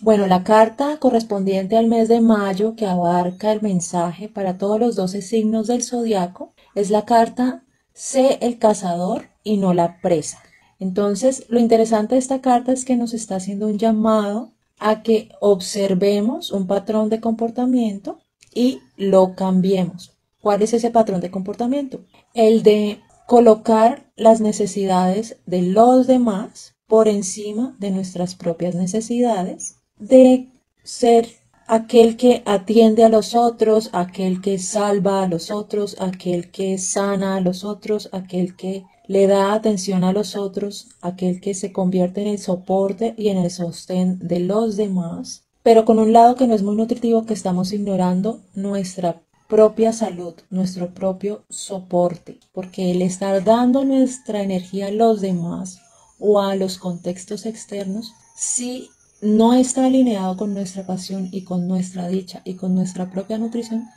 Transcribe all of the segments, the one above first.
Bueno, la carta correspondiente al mes de mayo que abarca el mensaje para todos los 12 signos del zodiaco es la carta Sé el cazador y no la presa. Entonces, lo interesante de esta carta es que nos está haciendo un llamado a que observemos un patrón de comportamiento y lo cambiemos. ¿Cuál es ese patrón de comportamiento? El de colocar las necesidades de los demás por encima de nuestras propias necesidades, de ser aquel que atiende a los otros, aquel que salva a los otros, aquel que sana a los otros, aquel que le da atención a los otros, aquel que se convierte en el soporte y en el sostén de los demás, pero con un lado que no es muy nutritivo, que estamos ignorando nuestra propia salud, nuestro propio soporte, porque el estar dando nuestra energía a los demás o a los contextos externos, si no está alineado con nuestra pasión y con nuestra dicha y con nuestra propia nutrición,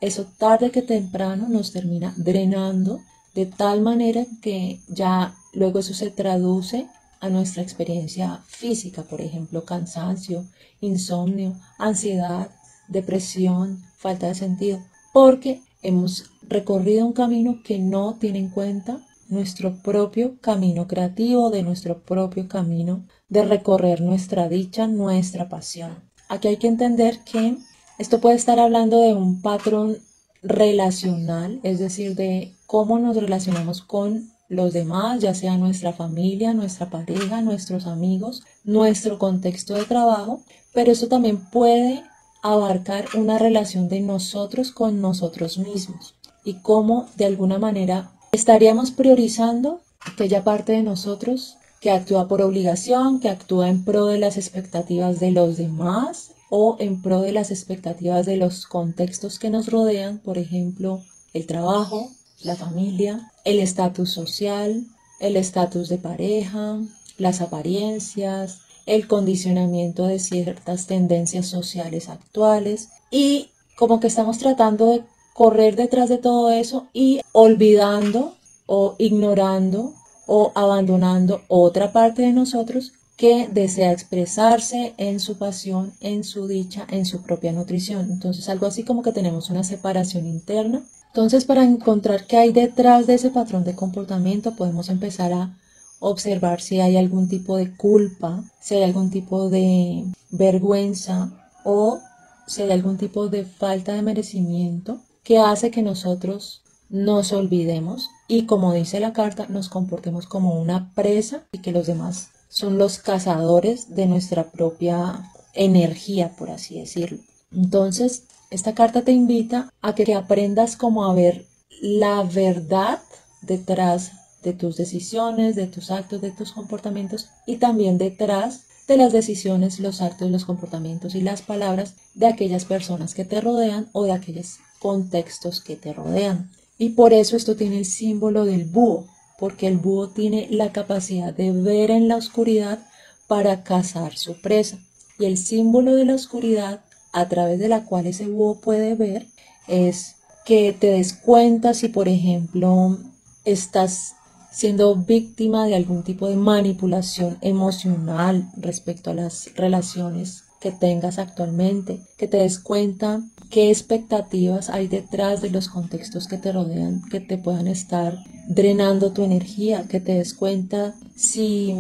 eso tarde que temprano nos termina drenando de tal manera que ya luego eso se traduce a nuestra experiencia física, por ejemplo, cansancio, insomnio, ansiedad, depresión, falta de sentido, porque hemos recorrido un camino que no tiene en cuenta nuestro propio camino creativo, de nuestro propio camino de recorrer nuestra dicha, nuestra pasión. Aquí hay que entender que esto puede estar hablando de un patrón relacional, es decir, de cómo nos relacionamos con los demás, ya sea nuestra familia, nuestra pareja, nuestros amigos, nuestro contexto de trabajo, pero esto también puede abarcar una relación de nosotros con nosotros mismos y cómo de alguna manera estaríamos priorizando aquella parte de nosotros que actúa por obligación, que actúa en pro de las expectativas de los demás o en pro de las expectativas de los contextos que nos rodean, por ejemplo, el trabajo, la familia, el estatus social, el estatus de pareja, las apariencias, el condicionamiento de ciertas tendencias sociales actuales y como que estamos tratando de correr detrás de todo eso y olvidando o ignorando o abandonando otra parte de nosotros que desea expresarse en su pasión, en su dicha, en su propia nutrición. Entonces algo así como que tenemos una separación interna. Entonces para encontrar qué hay detrás de ese patrón de comportamiento podemos empezar a observar si hay algún tipo de culpa, si hay algún tipo de vergüenza o si hay algún tipo de falta de merecimiento que hace que nosotros nos olvidemos y, como dice la carta, nos comportemos como una presa y que los demás son los cazadores de nuestra propia energía, por así decirlo. Entonces, esta carta te invita a que aprendas como a ver la verdad detrás de tus decisiones, de tus actos, de tus comportamientos y también detrás de las decisiones, los actos, los comportamientos y las palabras de aquellas personas que te rodean o de aquellos contextos que te rodean. Y por eso esto tiene el símbolo del búho, porque el búho tiene la capacidad de ver en la oscuridad para cazar su presa. Y el símbolo de la oscuridad a través de la cual ese búho puede ver es que te des cuenta si, por ejemplo, estás siendo víctima de algún tipo de manipulación emocional respecto a las relaciones que tengas actualmente, que te des cuenta qué expectativas hay detrás de los contextos que te rodean, que te puedan estar drenando tu energía, que te des cuenta si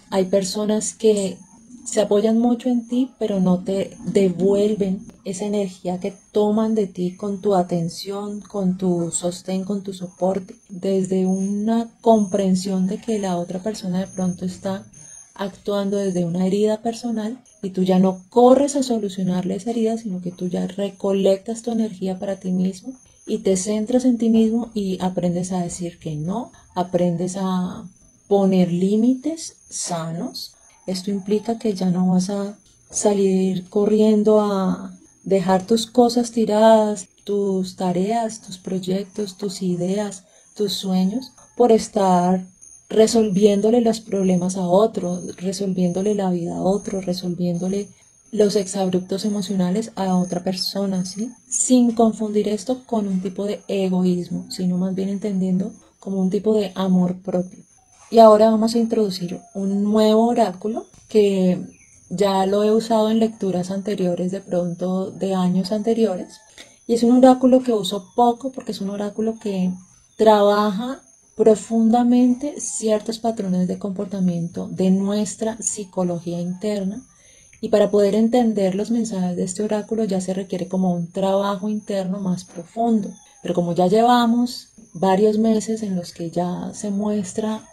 hay personas que se apoyan mucho en ti, pero no te devuelven esa energía que toman de ti con tu atención, con tu sostén, con tu soporte, desde una comprensión de que la otra persona de pronto está actuando desde una herida personal y tú ya no corres a solucionarle esa herida, sino que tú ya recolectas tu energía para ti mismo y te centras en ti mismo y aprendes a decir que no, aprendes a poner límites sanos. Esto implica que ya no vas a salir corriendo a dejar tus cosas tiradas, tus tareas, tus proyectos, tus ideas, tus sueños, por estar resolviéndole los problemas a otro, resolviéndole la vida a otro, resolviéndole los exabruptos emocionales a otra persona, ¿sí? Sin confundir esto con un tipo de egoísmo, sino más bien entendiendo como un tipo de amor propio. Y ahora vamos a introducir un nuevo oráculo que ya lo he usado en lecturas anteriores, de pronto de años anteriores, y es un oráculo que uso poco porque es un oráculo que trabaja profundamente ciertos patrones de comportamiento de nuestra psicología interna, y para poder entender los mensajes de este oráculo ya se requiere como un trabajo interno más profundo. Pero como ya llevamos varios meses en los que ya se muestra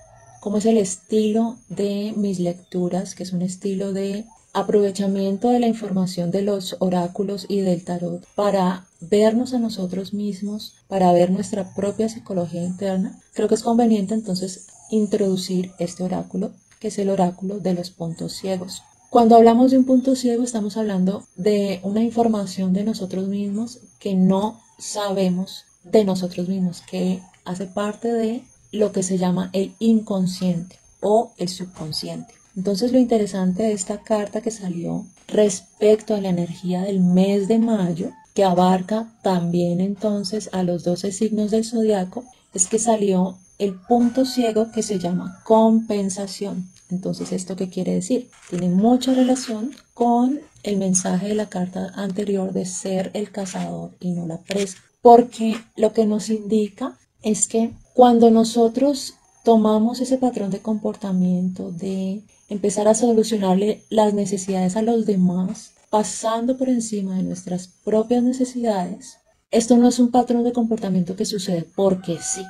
cómo es el estilo de mis lecturas, que es un estilo de aprovechamiento de la información de los oráculos y del tarot para vernos a nosotros mismos, para ver nuestra propia psicología interna, creo que es conveniente entonces introducir este oráculo, que es el oráculo de los puntos ciegos. Cuando hablamos de un punto ciego, estamos hablando de una información de nosotros mismos que no sabemos de nosotros mismos, que hace parte de lo que se llama el inconsciente o el subconsciente. Entonces lo interesante de esta carta que salió respecto a la energía del mes de mayo, que abarca también entonces a los 12 signos del zodiaco, es que salió el punto ciego que se llama compensación. Entonces, ¿esto qué quiere decir? Tiene mucha relación con el mensaje de la carta anterior de ser el cazador y no la presa. Porque lo que nos indica es que cuando nosotros tomamos ese patrón de comportamiento de empezar a solucionarle las necesidades a los demás, pasando por encima de nuestras propias necesidades, esto no es un patrón de comportamiento que sucede porque sí.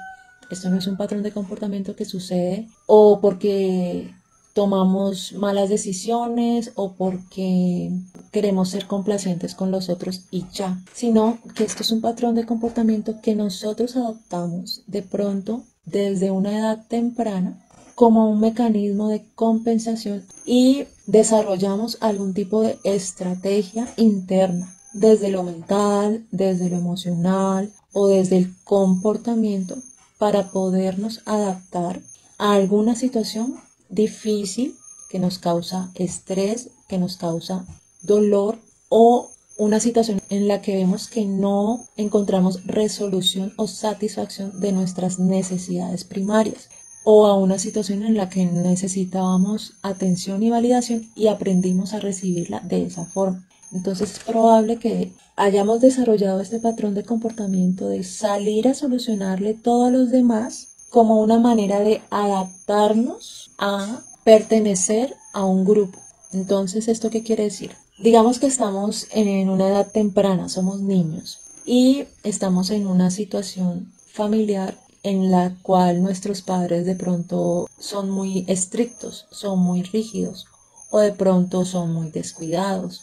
Esto no es un patrón de comportamiento que sucede o porque tomamos malas decisiones o porque queremos ser complacientes con los otros y ya, sino que esto es un patrón de comportamiento que nosotros adoptamos de pronto desde una edad temprana como un mecanismo de compensación y desarrollamos algún tipo de estrategia interna desde lo mental, desde lo emocional o desde el comportamiento para podernos adaptar a alguna situación difícil que nos causa estrés, que nos causa dolor o una situación en la que vemos que no encontramos resolución o satisfacción de nuestras necesidades primarias o a una situación en la que necesitábamos atención y validación y aprendimos a recibirla de esa forma. Entonces es probable que hayamos desarrollado este patrón de comportamiento de salir a solucionarle todo a los demás como una manera de adaptarnos a pertenecer a un grupo. Entonces, ¿esto qué quiere decir? Digamos que estamos en una edad temprana, somos niños y estamos en una situación familiar en la cual nuestros padres de pronto son muy estrictos, son muy rígidos o de pronto son muy descuidados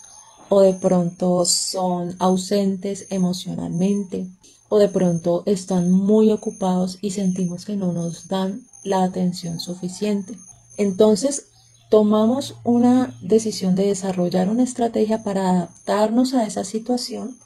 o de pronto son ausentes emocionalmente o de pronto están muy ocupados y sentimos que no nos dan la atención suficiente. Entonces, tomamos una decisión de desarrollar una estrategia para adaptarnos a esa situación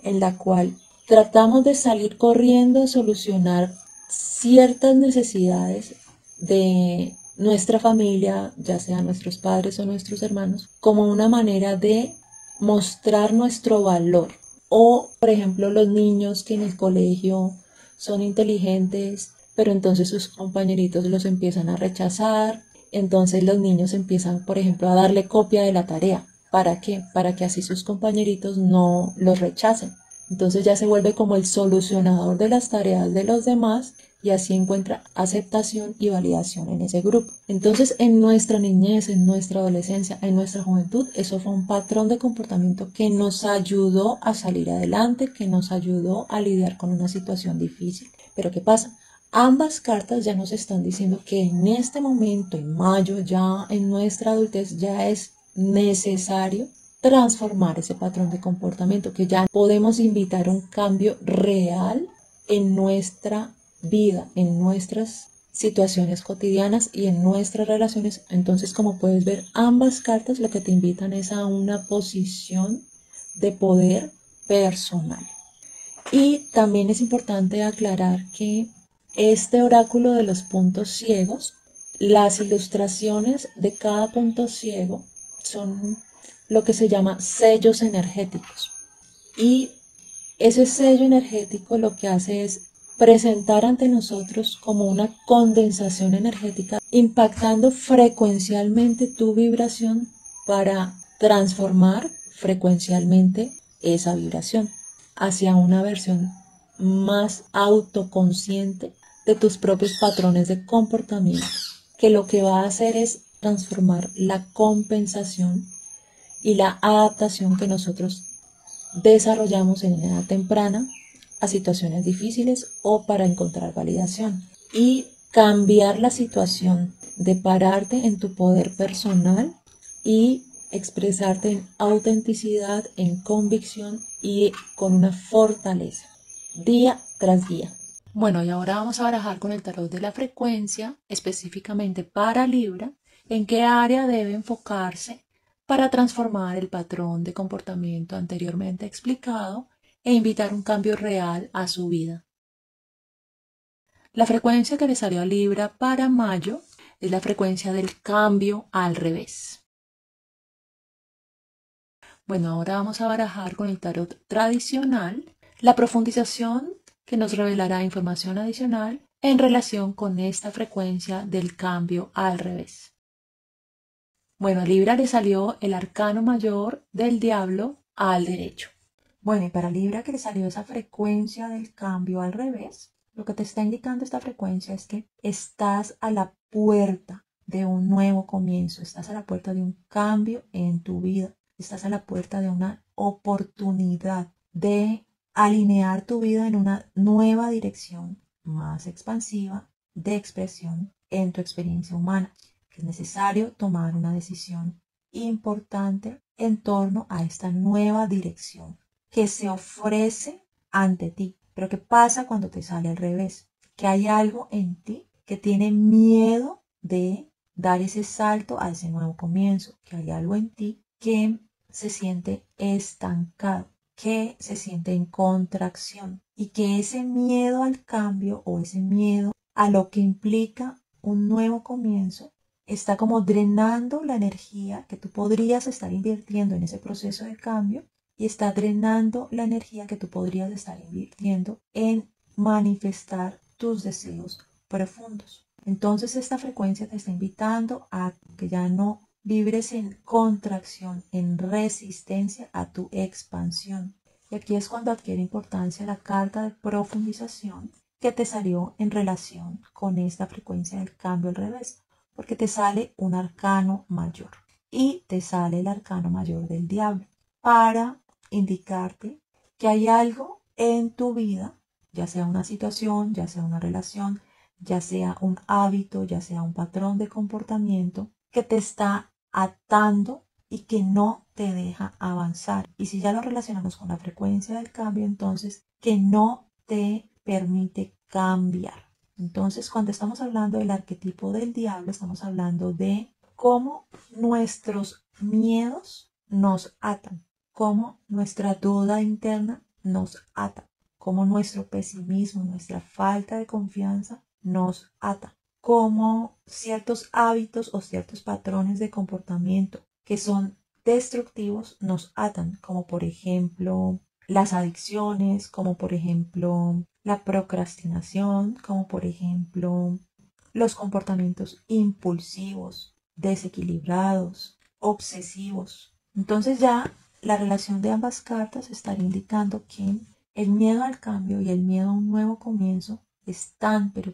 en la cual tratamos de salir corriendo a solucionar ciertas necesidades de nuestra familia, ya sean nuestros padres o nuestros hermanos, como una manera de mostrar nuestro valor. O, por ejemplo, los niños que en el colegio son inteligentes, pero entonces sus compañeritos los empiezan a rechazar. Entonces los niños empiezan, por ejemplo, a darle copia de la tarea. ¿Para qué? Para que así sus compañeritos no los rechacen. Entonces ya se vuelve como el solucionador de las tareas de los demás y así encuentra aceptación y validación en ese grupo. Entonces, en nuestra niñez, en nuestra adolescencia, en nuestra juventud, eso fue un patrón de comportamiento que nos ayudó a salir adelante, que nos ayudó a lidiar con una situación difícil. Pero ¿qué pasa? Ambas cartas ya nos están diciendo que en este momento, en mayo, ya en nuestra adultez, ya es necesario transformar ese patrón de comportamiento, que ya podemos invitar un cambio real en nuestra vida, en nuestras situaciones cotidianas y en nuestras relaciones. Entonces, como puedes ver, ambas cartas lo que te invitan es a una posición de poder personal. Y también es importante aclarar que este oráculo de los puntos ciegos, las ilustraciones de cada punto ciego son lo que se llama sellos energéticos. Y ese sello energético lo que hace es presentar ante nosotros como una condensación energética, impactando frecuencialmente tu vibración para transformar frecuencialmente esa vibración hacia una versión más autoconsciente de tus propios patrones de comportamiento, que lo que va a hacer es transformar la compensación y la adaptación que nosotros desarrollamos en edad temprana a situaciones difíciles o para encontrar validación y cambiar la situación de pararte en tu poder personal y expresarte en autenticidad, en convicción y con una fortaleza día tras día. Bueno, y ahora vamos a barajar con el tarot de la frecuencia, específicamente para Libra, en qué área debe enfocarse para transformar el patrón de comportamiento anteriormente explicado e invitar un cambio real a su vida. La frecuencia que le salió a Libra para mayo es la frecuencia del cambio al revés. Bueno, ahora vamos a barajar con el tarot tradicional la profundización que nos revelará información adicional en relación con esta frecuencia del cambio al revés. Bueno, a Libra le salió el arcano mayor del diablo al derecho. Bueno, y para Libra que le salió esa frecuencia del cambio al revés, lo que te está indicando esta frecuencia es que estás a la puerta de un nuevo comienzo, estás a la puerta de un cambio en tu vida, estás a la puerta de una oportunidad de alinear tu vida en una nueva dirección más expansiva de expresión en tu experiencia humana. Es necesario tomar una decisión importante en torno a esta nueva dirección que se ofrece ante ti. Pero ¿qué pasa cuando te sale al revés? Que hay algo en ti que tiene miedo de dar ese salto a ese nuevo comienzo, que hay algo en ti que se siente estancado, que se siente en contracción y que ese miedo al cambio o ese miedo a lo que implica un nuevo comienzo está como drenando la energía que tú podrías estar invirtiendo en ese proceso de cambio y está drenando la energía que tú podrías estar invirtiendo en manifestar tus deseos profundos. Entonces esta frecuencia te está invitando a que ya no vibres en contracción, en resistencia a tu expansión. Y aquí es cuando adquiere importancia la carta de profundización que te salió en relación con esta frecuencia del cambio al revés, porque te sale un arcano mayor y te sale el arcano mayor del diablo para indicarte que hay algo en tu vida, ya sea una situación, ya sea una relación, ya sea un hábito, ya sea un patrón de comportamiento que te está atando y que no te deja avanzar. Y si ya lo relacionamos con la frecuencia del cambio, entonces que no te permite cambiar. Entonces, cuando estamos hablando del arquetipo del diablo, estamos hablando de cómo nuestros miedos nos atan, cómo nuestra duda interna nos ata, cómo nuestro pesimismo, nuestra falta de confianza nos ata, cómo ciertos hábitos o ciertos patrones de comportamiento que son destructivos nos atan, como por ejemplo las adicciones, como por ejemplo la procrastinación, como por ejemplo los comportamientos impulsivos, desequilibrados, obsesivos. Entonces ya la relación de ambas cartas estaría indicando que el miedo al cambio y el miedo a un nuevo comienzo es tan, pero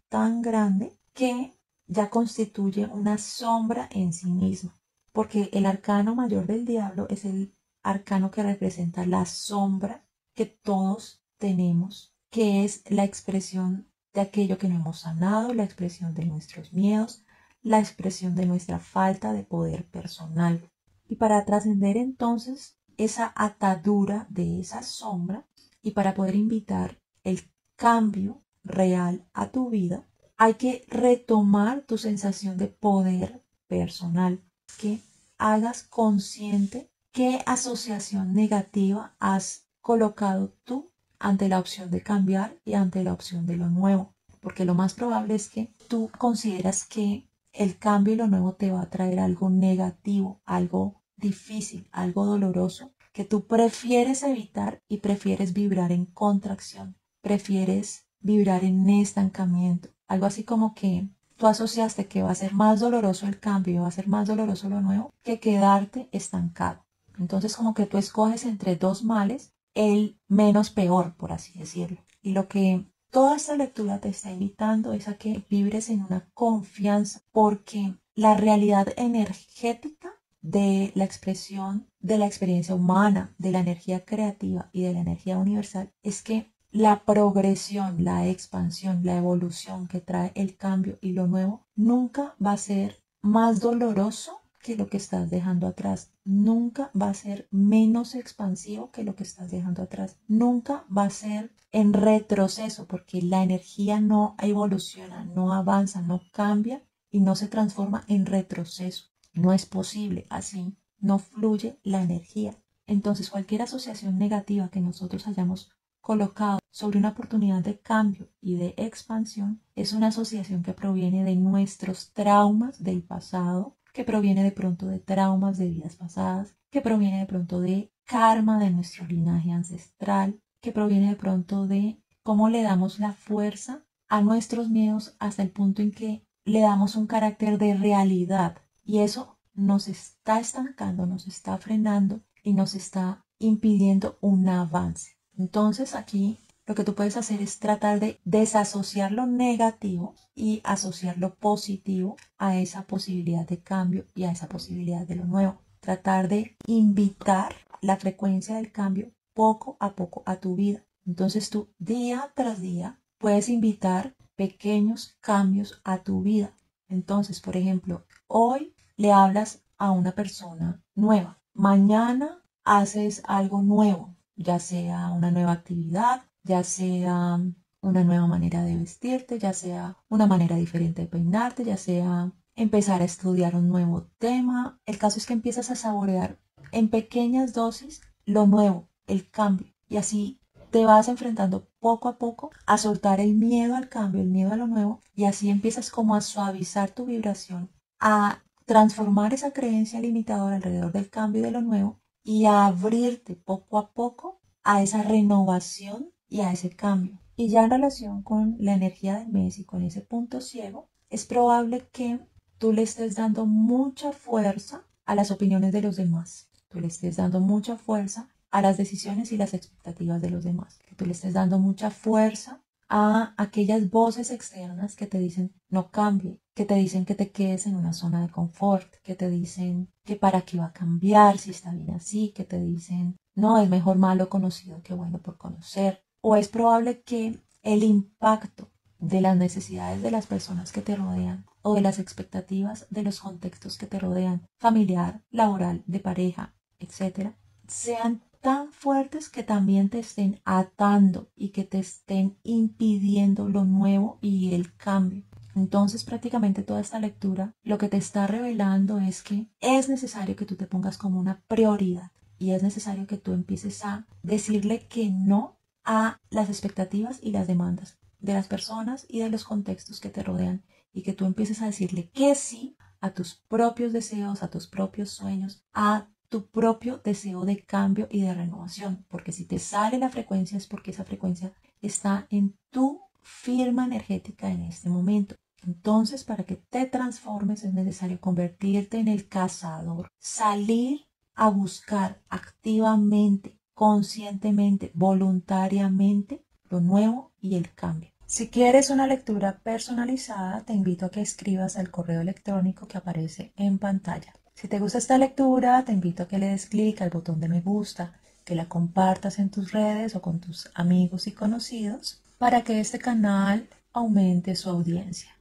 tan grande que ya constituye una sombra en sí misma. Porque el arcano mayor del diablo es el arcano que representa la sombra que todos tenemos, que es la expresión de aquello que no hemos sanado, la expresión de nuestros miedos, la expresión de nuestra falta de poder personal. Y para trascender entonces esa atadura de esa sombra y para poder invitar el cambio real a tu vida, hay que retomar tu sensación de poder personal, que hagas consciente qué asociación negativa has colocado tú ante la opción de cambiar y ante la opción de lo nuevo, porque lo más probable es que tú consideras que el cambio y lo nuevo te va a traer algo negativo, algo difícil, algo doloroso, que tú prefieres evitar y prefieres vibrar en contracción, prefieres vibrar en estancamiento, algo así como que tú asociaste que va a ser más doloroso el cambio y va a ser más doloroso lo nuevo que quedarte estancado. Entonces como que tú escoges entre dos males el menos peor, por así decirlo. Y lo que toda esta lectura te está invitando es a que vibres en una confianza, porque la realidad energética de la expresión de la experiencia humana, de la energía creativa y de la energía universal es que la progresión, la expansión, la evolución que trae el cambio y lo nuevo nunca va a ser más doloroso que lo que estás dejando atrás. Nunca va a ser menos expansivo que lo que estás dejando atrás. Nunca va a ser en retroceso, porque la energía no evoluciona, no avanza, no cambia y no se transforma en retroceso. No es posible, así no fluye la energía. Entonces, cualquier asociación negativa que nosotros hayamos colocado sobre una oportunidad de cambio y de expansión es una asociación que proviene de nuestros traumas del pasado, que proviene de pronto de traumas de vidas pasadas, que proviene de pronto de karma de nuestro linaje ancestral, que proviene de pronto de cómo le damos la fuerza a nuestros miedos hasta el punto en que le damos un carácter de realidad. Y eso nos está estancando, nos está frenando y nos está impidiendo un avance. Entonces aquí lo que tú puedes hacer es tratar de desasociar lo negativo y asociar lo positivo a esa posibilidad de cambio y a esa posibilidad de lo nuevo. Tratar de invitar la frecuencia del cambio poco a poco a tu vida. Entonces tú día tras día puedes invitar pequeños cambios a tu vida. Entonces, por ejemplo, hoy le hablas a una persona nueva. Mañana haces algo nuevo, ya sea una nueva actividad, ya sea una nueva manera de vestirte, ya sea una manera diferente de peinarte, ya sea empezar a estudiar un nuevo tema. El caso es que empiezas a saborear en pequeñas dosis lo nuevo, el cambio, y así te vas enfrentando poco a poco a soltar el miedo al cambio, el miedo a lo nuevo, y así empiezas como a suavizar tu vibración, a transformar esa creencia limitadora alrededor del cambio y de lo nuevo y a abrirte poco a poco a esa renovación y a ese cambio. Y ya en relación con la energía del mes y con ese punto ciego, es probable que tú le estés dando mucha fuerza a las opiniones de los demás. Tú le estés dando mucha fuerza a las decisiones y las expectativas de los demás. Que tú le estés dando mucha fuerza a aquellas voces externas que te dicen no cambie, que te dicen que te quedes en una zona de confort, que te dicen que para qué va a cambiar si está bien así, que te dicen no, es mejor malo conocido que bueno por conocer. O es probable que el impacto de las necesidades de las personas que te rodean o de las expectativas de los contextos que te rodean, familiar, laboral, de pareja, etcétera, sean tan fuertes que también te estén atando y que te estén impidiendo lo nuevo y el cambio. Entonces prácticamente toda esta lectura lo que te está revelando es que es necesario que tú te pongas como una prioridad y es necesario que tú empieces a decirle que no a las expectativas y las demandas de las personas y de los contextos que te rodean y que tú empieces a decirle que sí a tus propios deseos, a tus propios sueños, a tu propio deseo de cambio y de renovación, porque si te sale la frecuencia es porque esa frecuencia está en tu firma energética en este momento. Entonces, para que te transformes es necesario convertirte en el cazador, salir a buscar activamente, conscientemente, voluntariamente lo nuevo y el cambio. Si quieres una lectura personalizada, te invito a que escribas al correo electrónico que aparece en pantalla. Si te gusta esta lectura, te invito a que le des clic al botón de me gusta, que la compartas en tus redes o con tus amigos y conocidos para que este canal aumente su audiencia.